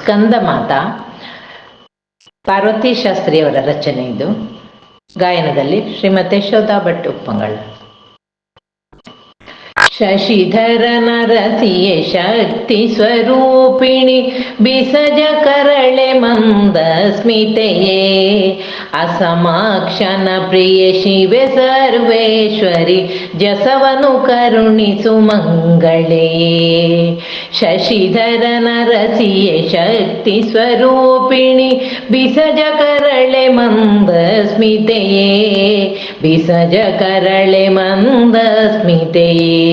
ಸ್ಕಂದಮಾತಾ ಪಾರ್ವತಿ ಶಾಸ್ತ್ರಿಯವರ ರಚನೆ. ಇದು ಗಾಯನದಲ್ಲಿ ಶ್ರೀಮತಿ ಯಶೋಧಾ ಭಟ್ ಉಪ್ಪಂಗಳ. ಶಶಿಧರ ನರಸಿಯೆ ಶಕ್ತಿ ಸ್ವರೂಪಿಣಿ ಬಿಸಜ ಕರಳೆ ಮಂದ ಸ್ಮಿತೆಯೇ ಅಸಮಾಕ್ಷನ ಪ್ರಿಯ ಶಿವೆ ಸರ್ವೇಶ್ವರಿ ಜಸವನು ಕರುಣಿಸು ಮಂಗಳೇ. ಶಶಿಧರ ನರಸಿಯೆ ಶಕ್ತಿ ಸ್ವರೂಪಿಣಿ ಬಿಸಜ ಕರಳೆ ಮಂದ ಸ್ಮಿತೆಯೇ ಬಿಸಜ ಕರಳೆ ಮಂದ ಸ್ಮಿತೆಯೇ.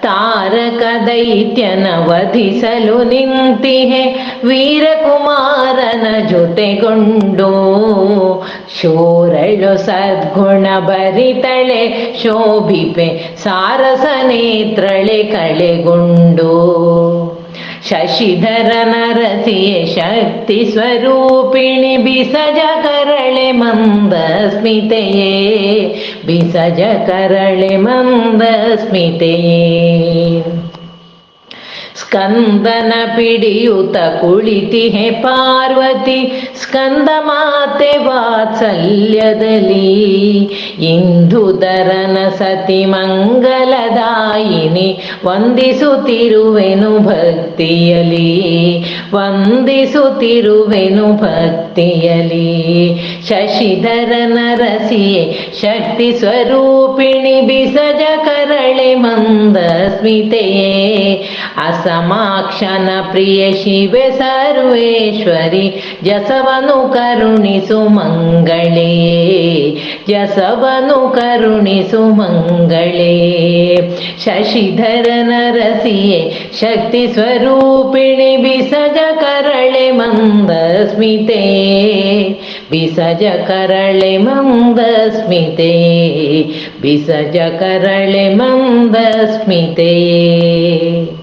ತಾರಕ ದೈತ್ಯನ ವಧಿಸಲು ನಿಂತಿಹೆ ವೀರಕುಮಾರನ ಜೊತೆಗೊಂಡು ಶೂರಳು ಸದ್ಗುಣ ಭರಿತಳೆ ಶೋಭಿಪೆ ಸಾರಸ ನೇತ್ರಳೆ ಕಳೆಗೊಂಡು. ಶಶಿಧರ ನರಸಿಯೆ ಶಕ್ತಿ ಸ್ವರೂಪಿಣಿ ಬಿಸಜ ಕರಳೆ ಮಂದ ಸ್ಮಿತೆಯೇ ಬಿಸಜ ಕರಳೆ ಮಂದ ಸ್ಮಿತೆಯೇ. ಸ್ಕಂದನ ಪಿಡಿಯುತ ಕುಳಿತಿಹೆ ಪಾರ್ವತಿ ಸ್ಕಂದ ಮಾತೆ ವಾತ್ಸಲ್ಯದಲ್ಲಿ ಇಂದುಧರನ ಸತಿ ಮಂಗಲದಾಯಿನಿ ವಂದಿಸುತ್ತಿರುವೆನು ಭಕ್ತಿಯಲಿ ವಂದಿಸುತ್ತಿರುವೆನು ಭಕ್ತಿಯಲಿ. ಶಶಿಧರ ನರಸಿಯೆ ಶಕ್ತಿ ಸ್ವರೂಪಿಣಿ ಬಿಸಜ ಕರಳೆ ಮಂದ ಸ್ಮಿತೆಯೇ ಅಸಮಾಕ್ಷನ ಪ್ರಿಯ ಶಿವೆ ಸರ್ವೇಶ್ವರಿ ಜಸವನು ಕರುಣಿಸು ಮಂಗಳೇ ಜಸವನು ಕರುಣಿಸು ಮಂಗಳೇ. ಶಶಿಧರ ನರಸಿಯೆ ಶಕ್ತಿ ಸ್ವರೂಪಿಣಿ ಬಿಸಜ ಕರಳೆ ಮಂದ ಸ್ಮಿತೆಯೇ ಬಿಸಜ ಕರಳೆ ಮಂದ ಸ್ಮಿತೆಯೇ ಬಿಸಜ ಕರಳೆ ಮಂದ ಸ್ಮಿತೆಯೇ.